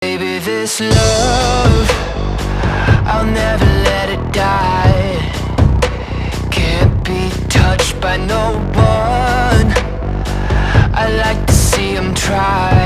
Baby, this love, I'll never let it die. Can't be touched by no one. I like to see 'em try.